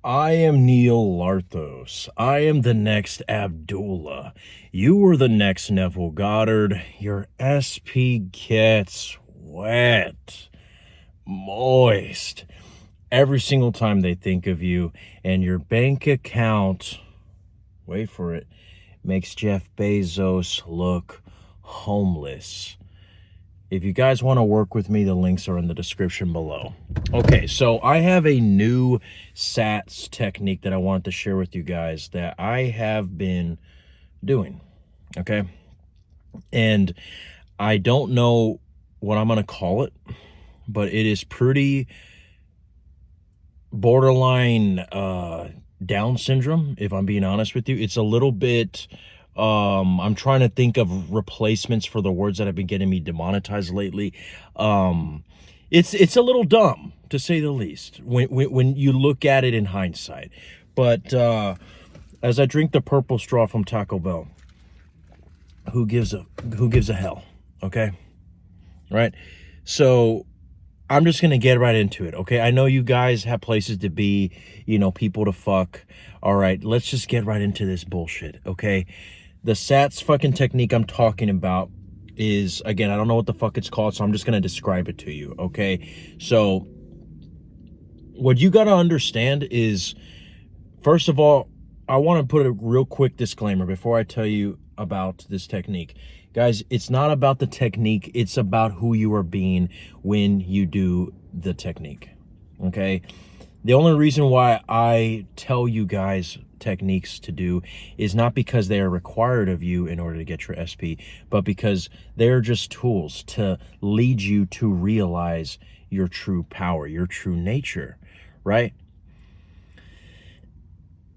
I am Neil Larthos. I am the next Abdullah. You are the next Neville Goddard. Your SP gets wet, moist, every single time they think of you, and your bank account, wait for it, makes Jeff Bezos look homeless. If you guys want to work with me, the links are in the description below. Okay, so I have a new SATS technique that I wanted to share with you guys that I have been doing, okay? And I don't know what I'm going to call it, but it is pretty borderline Down syndrome, if I'm being honest with you. It's a little bit... I'm trying to think of replacements for the words that have been getting me demonetized lately. It's a little dumb, to say the least, when you look at it in hindsight. But as I drink the purple straw from Taco Bell, who gives a hell, okay? Right? So I'm just going to get right into it, okay? I know you guys have places to be, people to fuck. All right, let's just get right into this bullshit, okay? The SATS fucking technique I'm talking about is, again, I don't know what the fuck it's called, so I'm just going to describe it to you, okay? So what you got to understand is, first of all, I want to put a real quick disclaimer before I tell you about this technique. Guys, it's not about the technique. It's about who you are being when you do the technique, okay? The only reason why I tell you guys techniques to do is not because they are required of you in order to get your SP, but because they're just tools to lead you to realize your true power, your true nature, right?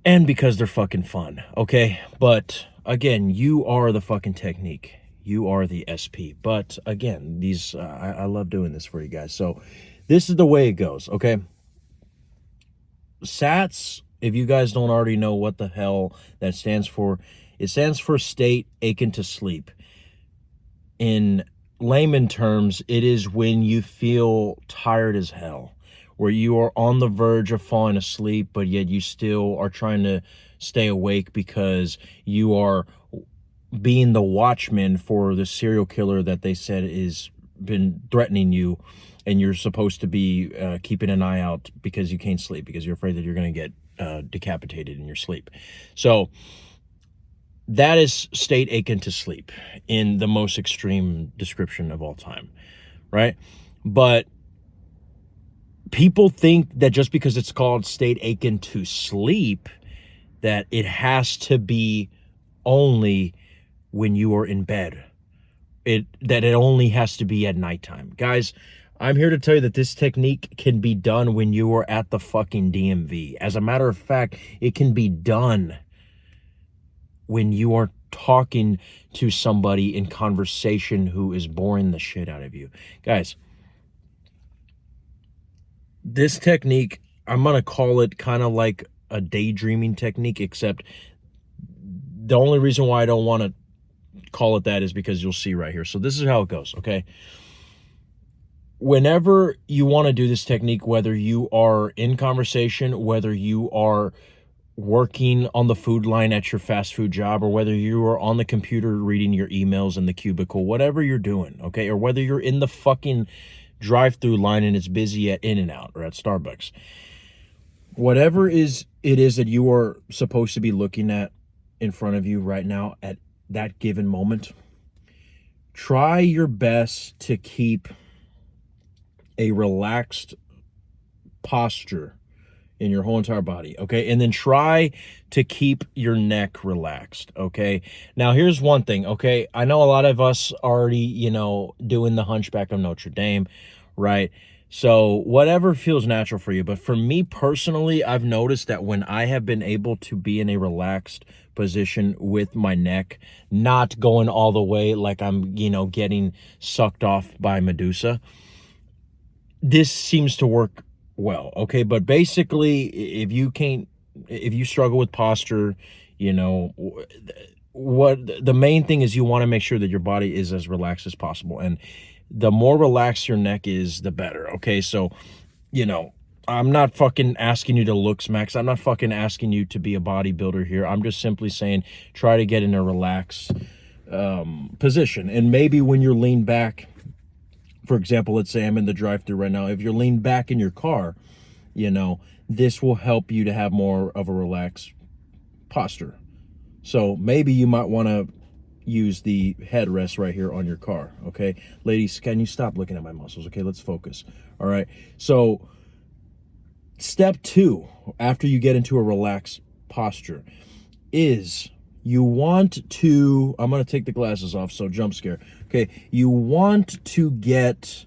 And because they're fucking fun, okay? But again, you are the fucking technique. You are the SP. But again, I love doing this for you guys. So this is the way it goes, okay? SATS, if you guys don't already know what the hell that stands for, it stands for state akin to sleep. In layman terms, it is when you feel tired as hell, where you are on the verge of falling asleep, but yet you still are trying to stay awake because you are being the watchman for the serial killer that they said is been threatening you, and you're supposed to be keeping an eye out because you can't sleep, because you're afraid that you're going to get decapitated in your sleep. So that is state akin to sleep in the most extreme description of all time, right? But people think that just because it's called state akin to sleep, that it has to be only when you are in bed. That it only has to be at nighttime. Guys, I'm here to tell you that this technique can be done when you are at the fucking DMV. As a matter of fact, it can be done when you are talking to somebody in conversation who is boring the shit out of you. Guys, this technique, I'm going to call it kind of like a daydreaming technique, except the only reason why I don't want to call it that is because you'll see right here. So this is how it goes, okay? Whenever you want to do this technique, whether you are in conversation, whether you are working on the food line at your fast food job, or whether you are on the computer reading your emails in the cubicle, whatever you're doing, okay? Or whether you're in the fucking drive-through line and it's busy at In-N-Out or at Starbucks. Whatever it is that you are supposed to be looking at in front of you right now at that given moment, try your best to keep a relaxed posture in your whole entire body, okay? And then try to keep your neck relaxed, okay? Now, here's one thing, okay? I know a lot of us already, doing the Hunchback of Notre Dame, right? So whatever feels natural for you. But for me personally, I've noticed that when I have been able to be in a relaxed position with my neck, not going all the way like I'm, getting sucked off by Medusa, this seems to work well, okay? But basically, if you struggle with posture, what the main thing is, you want to make sure that your body is as relaxed as possible. And the more relaxed your neck is, the better, okay? So, I'm not fucking asking you to look smacks. I'm not fucking asking you to be a bodybuilder here. I'm just simply saying try to get in a relaxed position. And maybe when you're leaned back, for example, let's say I'm in the drive-thru right now. If you're leaned back in your car, you know, this will help you to have more of a relaxed posture. So maybe you might want to use the headrest right here on your car. Okay, ladies, can you stop looking at my muscles? Okay, let's focus. All right, so step 2 after you get into a relaxed posture is you want to, I'm going to take the glasses off, so jump scare. Okay, you want to get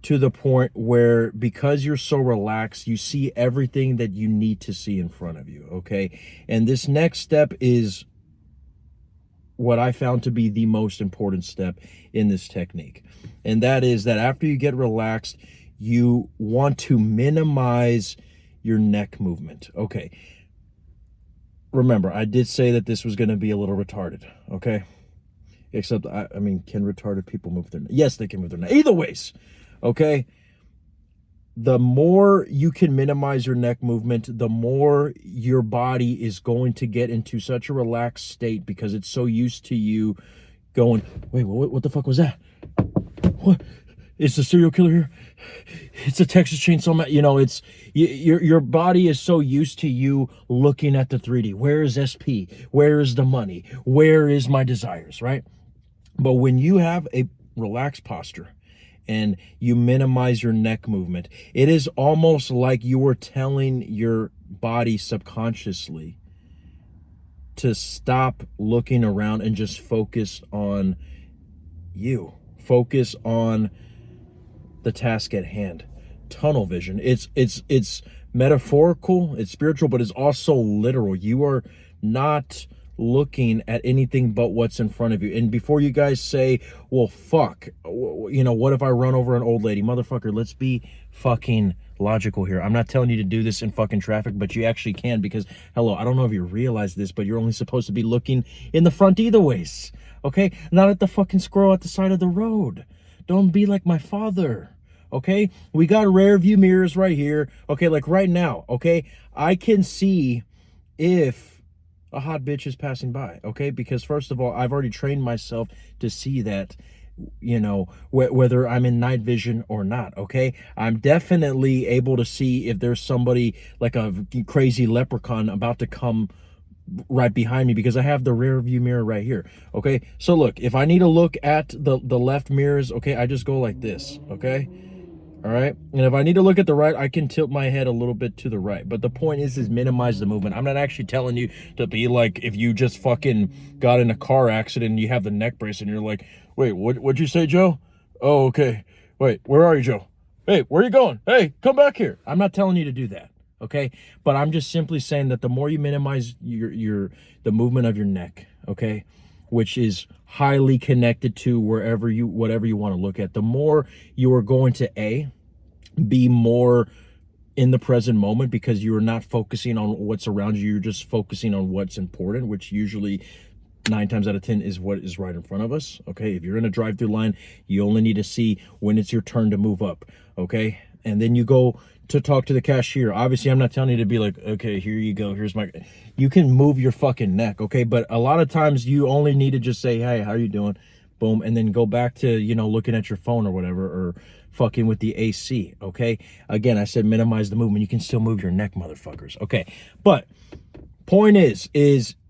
to the point where, because you're so relaxed, you see everything that you need to see in front of you. Okay, and this next step is what I found to be the most important step in this technique. And that is that after you get relaxed, you want to minimize your neck movement. Okay. Remember, I did say that this was going to be a little retarded. Okay. Except, I mean, can retarded people move their neck? Yes, they can move their neck. Either ways. Okay. The more you can minimize your neck movement, the more your body is going to get into such a relaxed state because it's so used to you going, wait, what the fuck was that? What? It's a serial killer here? It's a Texas Chainsaw Man. You know, it's your body is so used to you looking at the 3D. Where is SP? Where is the money? Where is my desires, right? But when you have a relaxed posture and you minimize your neck movement, it is almost like you were telling your body subconsciously to stop looking around and just focus on you. Focus on the task at hand. Tunnel vision. It's metaphorical, it's spiritual, but it's also literal. You are not looking at anything but what's in front of you. And before you guys say, well, fuck, you know, what if I run over an old lady? Motherfucker, let's be fucking logical here. I'm not telling you to do this in fucking traffic, but you actually can, because, hello, I don't know if you realize this, but you're only supposed to be looking in the front either ways, okay? Not at the fucking squirrel at the side of the road. Don't be like my father, okay? We got rear view mirrors right here, okay? Like right now, okay? I can see if a hot bitch is passing by, okay? Because first of all, I've already trained myself to see that, you know, whether I'm in night vision or not, okay? I'm definitely able to see if there's somebody like a crazy leprechaun about to come right behind me, because I have the rear view mirror right here, okay? So look, if I need to look at the left mirrors, okay, I just go like this, okay? All right, and if I need to look at the right, I can tilt my head a little bit to the right. But the point is minimize the movement. I'm not actually telling you to be like, if you just fucking got in a car accident and you have the neck brace and you're like, wait, what'd you say, Joe? Oh, okay. Wait, where are you, Joe? Hey, where are you going? Hey, come back here. I'm not telling you to do that, okay? But I'm just simply saying that the more you minimize the movement of your neck, okay, which is highly connected to whatever you want to look at, the more you are going to be more in the present moment, because you are not focusing on what's around you. You're just focusing on what's important, which usually 9 times out of 10 is what is right in front of us. Okay, if you're in a drive-through line, you only need to see when it's your turn to move up. Okay, and then you go to talk to the cashier. Obviously, I'm not telling you to be like, okay, here you go, here's my, you can move your fucking neck, okay? But a lot of times you only need to just say, hey, how you doing? Boom, and then go back to, you know, looking at your phone or whatever, or fucking with the AC, okay? Again, I said minimize the movement. You can still move your neck, motherfuckers, okay? But point is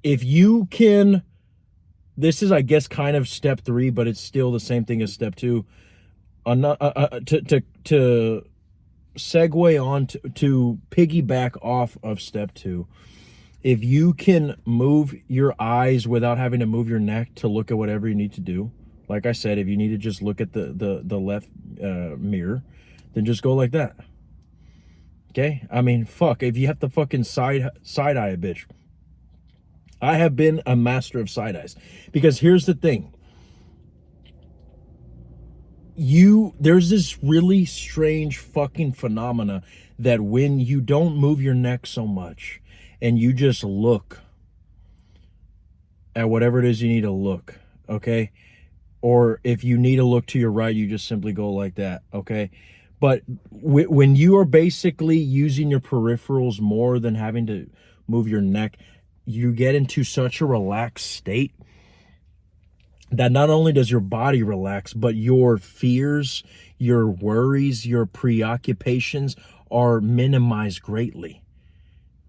if you can, this is, I guess, kind of step 3, but it's still the same thing as step 2. To segue on to piggyback off of step 2, if you can move your eyes without having to move your neck to look at whatever you need to do, like I said, if you need to just look at the left mirror, then just go like that, okay? I mean, fuck, if you have to fucking side eye a bitch. I have been a master of side eyes, because here's the thing. There's this really strange fucking phenomena that when you don't move your neck so much and you just look at whatever it is you need to look, okay? Or if you need to look to your right, you just simply go like that, okay? But when you are basically using your peripherals more than having to move your neck, you get into such a relaxed state that not only does your body relax, but your fears, your worries, your preoccupations are minimized greatly,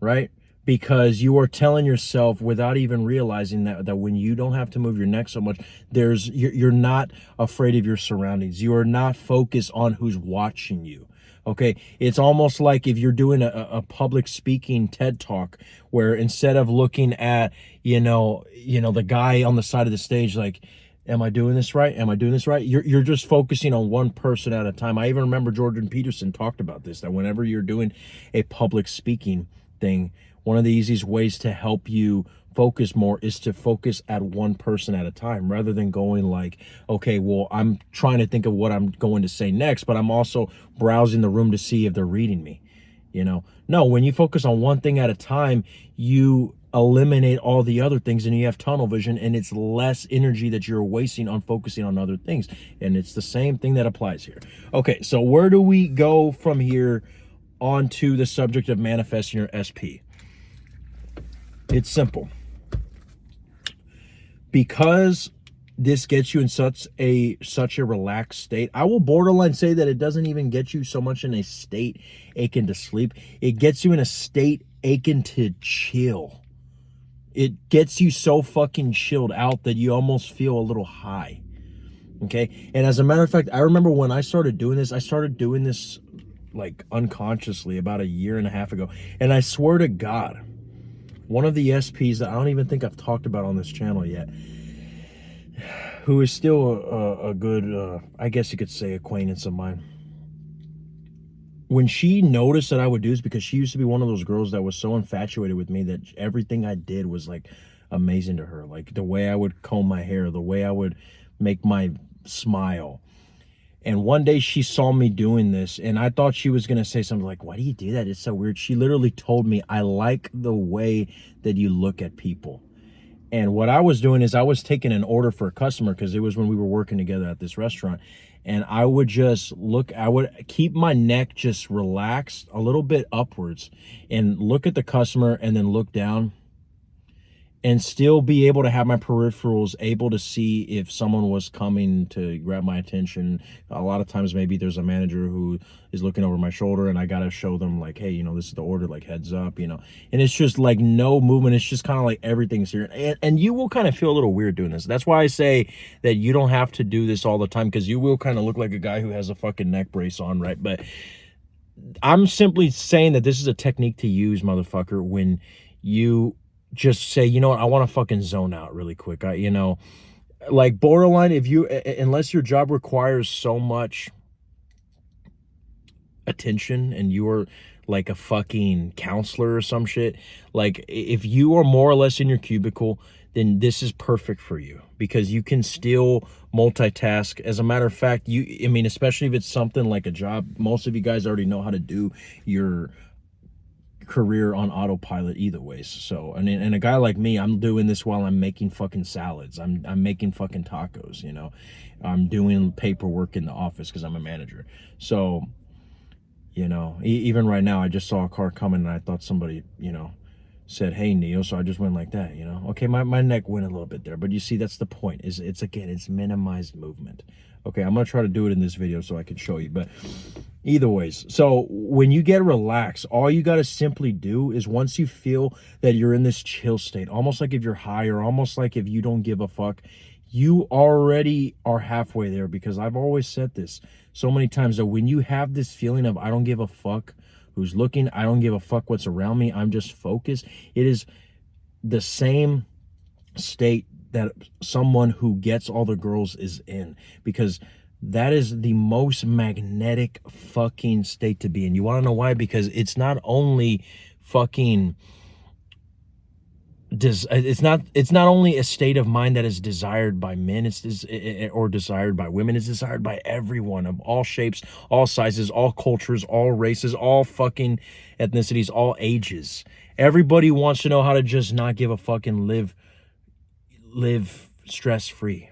right? Because you are telling yourself without even realizing that when you don't have to move your neck so much, you're not afraid of your surroundings. You are not focused on who's watching you. Okay, it's almost like if you're doing a public speaking TED talk, where instead of looking at the guy on the side of the stage, like, am I doing this right? Am I doing this right? You're just focusing on one person at a time. I even remember Jordan Peterson talked about this, that whenever you're doing a public speaking thing, one of the easiest ways to help you focus more is to focus at one person at a time, rather than going like, okay, well, I'm trying to think of what I'm going to say next, but I'm also browsing the room to see if they're reading me. No, when you focus on one thing at a time, you eliminate all the other things and you have tunnel vision, and it's less energy that you're wasting on focusing on other things. And it's the same thing that applies here. Okay, so where do we go from here onto the subject of manifesting your SP? It's simple. Because this gets you in such a relaxed state, I will borderline say that it doesn't even get you so much in a state aching to sleep. It gets you in a state aching to chill. It gets you so fucking chilled out that you almost feel a little high. Okay? And as a matter of fact, I remember when I started doing this like unconsciously about a year and a half ago. And I swear to God, one of the SPs that I don't even think I've talked about on this channel yet, who is still a good, I guess you could say, acquaintance of mine, when she noticed that I would do this, because she used to be one of those girls that was so infatuated with me that everything I did was like amazing to her. Like the way I would comb my hair, the way I would make my smile. And one day she saw me doing this, and I thought she was going to say something like, why do you do that? It's so weird. She literally told me, I like the way that you look at people. And what I was doing is I was taking an order for a customer, because it was when we were working together at this restaurant. And I would just I would keep my neck just relaxed a little bit upwards and look at the customer and then look down, and still be able to have my peripherals able to see if someone was coming to grab my attention. A lot of times maybe there's a manager who is looking over my shoulder and I got to show them like, hey, this is the order, like heads up, and it's just like no movement. It's just kind of like everything's here. And you will kind of feel a little weird doing this. That's why I say that you don't have to do this all the time, because you will kind of look like a guy who has a fucking neck brace on, right? But I'm simply saying that this is a technique to use, motherfucker, when you just say, you know what, I want to fucking zone out really quick. Like borderline, unless your job requires so much attention and you are like a fucking counselor or some shit, like if you are more or less in your cubicle, then this is perfect for you, because you can still multitask. As a matter of fact, especially if it's something like a job, most of you guys already know how to do your career on autopilot either ways. So and a guy like me, I'm doing this while I'm making fucking salads, I'm making fucking tacos, I'm doing paperwork in the office because I'm a manager. So even right now I just saw a car coming and I thought somebody said, hey Neo, so I just went like that. Okay, my neck went a little bit there, but you see, that's the point, is it's minimized movement. Okay, I'm gonna try to do it in this video so I can show you, but either ways. So when you get relaxed, all you got to simply do is, once you feel that you're in this chill state, almost like if you're high, or almost like if you don't give a fuck, you already are halfway there. Because I've always said this so many times, that when you have this feeling of I don't give a fuck who's looking, I don't give a fuck what's around me, I'm just focused, it is the same state that someone who gets all the girls is in, because that is the most magnetic fucking state to be in. You want to know why? Because it's not only fucking it's not only a state of mind that is desired by men, or desired by women, it's desired by everyone of all shapes, all sizes, all cultures, all races, all fucking ethnicities, all ages. Everybody wants to know how to just not give a fuck and live stress-free.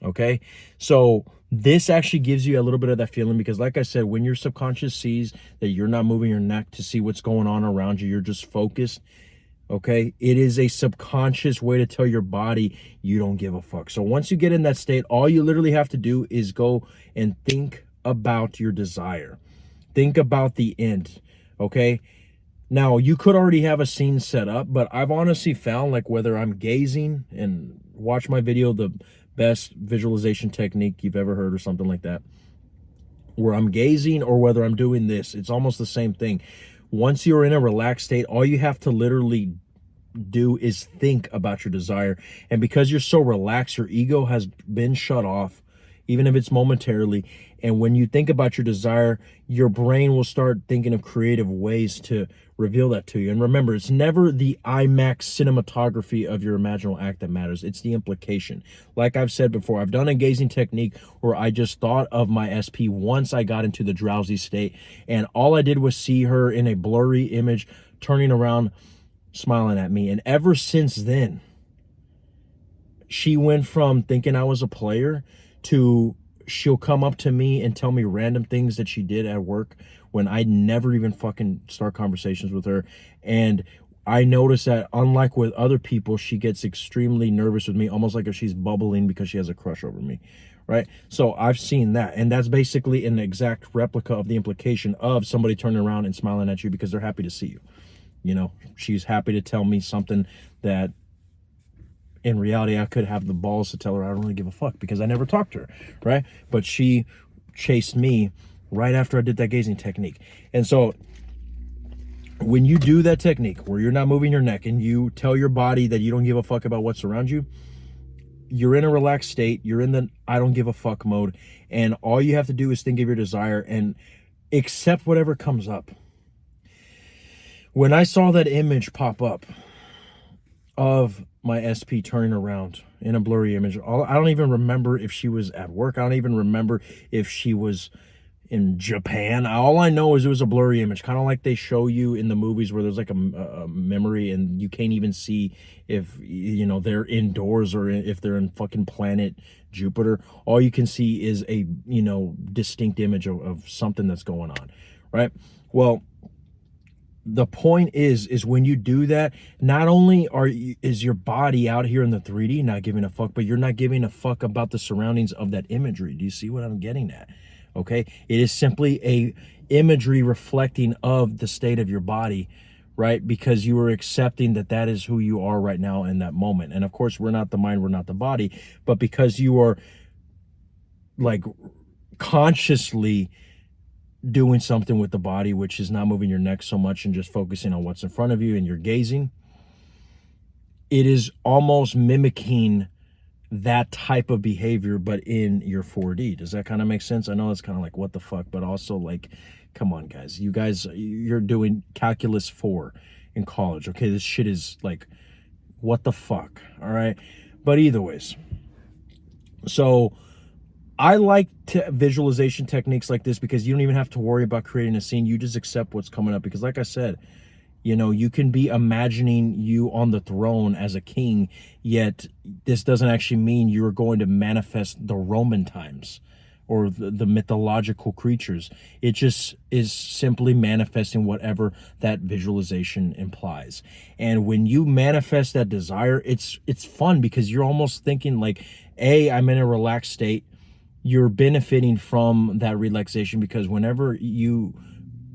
Okay? So This actually gives you a little bit of that feeling because, like I said, when your subconscious sees that you're not moving your neck to see what's going on around you, you're just focused. Okay, it is a subconscious way to tell your body you don't give a fuck. So once you get in that state, all you literally have to do is go and think about your desire. Think about the end. Okay, now you could already have a scene set up, but I've honestly found, like, whether I'm gazing, and watch my video, the best visualization technique you've ever heard or something like that, where I'm gazing, or whether I'm doing this, it's almost the same thing. Once you're in a relaxed state, all you have to literally do is think about your desire. And because you're so relaxed, your ego has been shut off, even if it's momentarily. And when you think about your desire, your brain will start thinking of creative ways to reveal that to you. And remember, it's never the IMAX cinematography of your imaginal act that matters. It's the implication. Like I've said before, I've done a gazing technique where I just thought of my SP once I got into the drowsy state, and all I did was see her in a blurry image turning around, smiling at me. And ever since then, she went from thinking I was a player to she'll come up to me and tell me random things that she did at work when I never even fucking start conversations with her. And I notice that, unlike with other people, she gets extremely nervous with me, almost like if she's bubbling because she has a crush over me, right? So I've seen that, and that's basically an exact replica of the implication of somebody turning around and smiling at you because they're happy to see you. You know, she's happy to tell me something that in reality I could have the balls to tell her I don't really give a fuck because I never talked to her, right? But she chased me right after I did that gazing technique. And so when you do that technique where you're not moving your neck and you tell your body that you don't give a fuck about what's around you, you're in a relaxed state, you're in the I don't give a fuck mode, and all you have to do is think of your desire and accept whatever comes up. When I saw that image pop up of my SP turning around in a blurry image, I don't even remember if she was at work. I don't even remember if she was in Japan. All I know is it was a blurry image, kind of like they show you in the movies where there's like a memory and you can't even see if, you know, they're indoors or if they're in fucking planet Jupiter. All you can see is a, you know, distinct image of something that's going on, right? Well, the point is when you do that, not only is your body out here in the 3D not giving a fuck, but you're not giving a fuck about the surroundings of that imagery. Do you see what I'm getting at? Okay, it is simply a imagery reflecting of the state of your body, right? Because you are accepting that that is who you are right now in that moment. And of course, we're not the mind, we're not the body, but because you are like consciously doing something with the body, which is not moving your neck so much and just focusing on what's in front of you and you're gazing, it is almost mimicking that type of behavior, but in your 4D. Does that kind of make sense? I know it's kind of like, what the fuck, but also like, come on, guys. You guys, you're doing calculus 4 in college. Okay, this shit is like, what the fuck, all right? But either ways, so I like visualization techniques like this because you don't even have to worry about creating a scene. You just accept what's coming up. Because like I said, you know, you can be imagining you on the throne as a king, yet this doesn't actually mean you're going to manifest the Roman times or the mythological creatures. It just is simply manifesting whatever that visualization implies. And when you manifest that desire, it's fun because you're almost thinking like, A, I'm in a relaxed state. You're benefiting from that relaxation because whenever you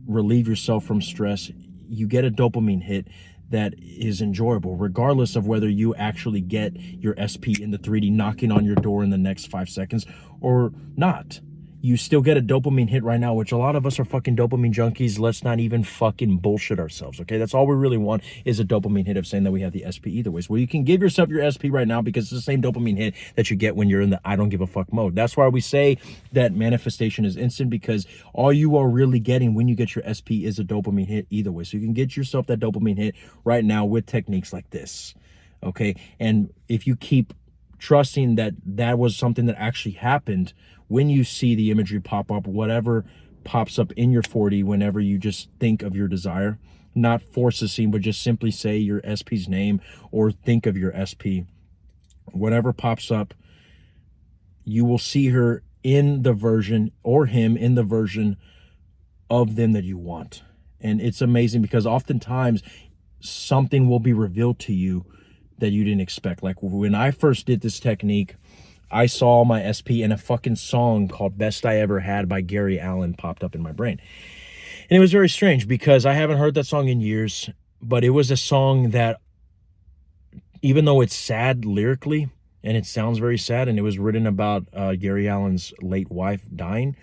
relieve yourself from stress, you get a dopamine hit that is enjoyable, regardless of whether you actually get your SP in the 3D knocking on your door in the next 5 seconds or not. You still get a dopamine hit right now, which a lot of us are fucking dopamine junkies. Let's not even fucking bullshit ourselves, okay? That's all we really want is a dopamine hit of saying that we have the SP either ways. Well, you can give yourself your SP right now because it's the same dopamine hit that you get when you're in the I don't give a fuck mode. That's why we say that manifestation is instant, because all you are really getting when you get your SP is a dopamine hit either way. So you can get yourself that dopamine hit right now with techniques like this, okay? And if you keep trusting that that was something that actually happened, when you see the imagery pop up, whatever pops up in your 4D, whenever you just think of your desire, not force a scene, but just simply say your SP's name or think of your SP, whatever pops up, you will see her in the version, or him in the version of them that you want. And it's amazing because oftentimes something will be revealed to you that you didn't expect. Like when I first did this technique, I saw my SP and a fucking song called Best I Ever Had by Gary Allan popped up in my brain. And it was very strange because I haven't heard that song in years, but it was a song that, even though it's sad lyrically and it sounds very sad, and it was written about Gary Allan's late wife dying,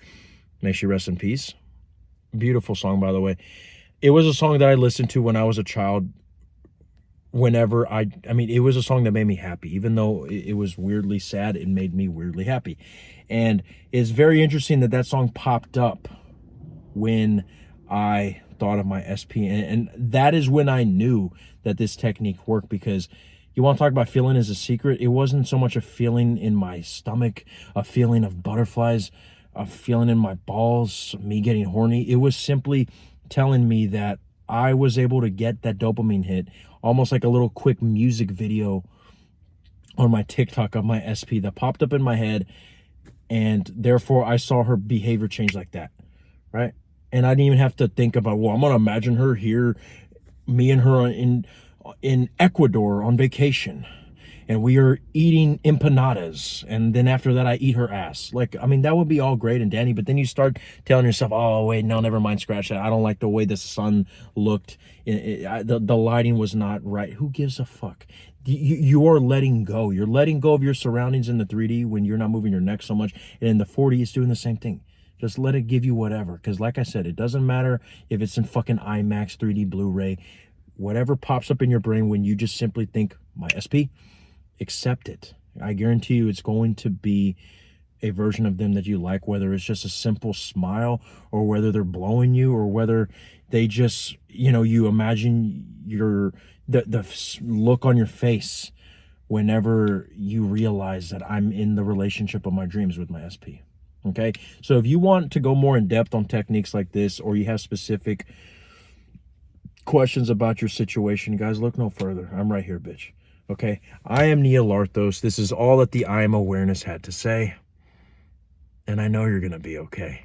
may she rest in peace. Beautiful song, by the way. It was a song that I listened to when I was a child. Whenever I mean, it was a song that made me happy. Even though it was weirdly sad, it made me weirdly happy. And it's very interesting that that song popped up when I thought of my SP. And that is when I knew that this technique worked, because you want to talk about feeling as a secret? It wasn't so much a feeling in my stomach, a feeling of butterflies, a feeling in my balls, me getting horny. It was simply telling me that I was able to get that dopamine hit, almost like a little quick music video on my TikTok of my SP that popped up in my head. And therefore I saw her behavior change like that, right? And I didn't even have to think about, well, I'm going to imagine her here, me and her in Ecuador on vacation, and we are eating empanadas, and then after that I eat her ass. Like, I mean, that would be all great and dandy, but then you start telling yourself, oh wait, no, never mind, scratch that. I don't like the way the sun looked. The lighting was not right. Who gives a fuck? You are letting go. You're letting go of your surroundings in the 3D when you're not moving your neck so much, and in the 4D it's doing the same thing. Just let it give you whatever, because like I said, it doesn't matter if it's in fucking IMAX 3D Blu-ray. Whatever pops up in your brain when you just simply think, my SP, accept it. I guarantee you it's going to be a version of them that you like, whether it's just a simple smile, or whether they're blowing you, or whether they just, you imagine the look on your face whenever you realize that I'm in the relationship of my dreams with my SP. Okay? So if you want to go more in depth on techniques like this, or you have specific questions about your situation, guys, look no further. I'm right here, bitch. Okay, I am Neil Larthos. This is all that the I Am Awareness had to say, and I know you're gonna be okay.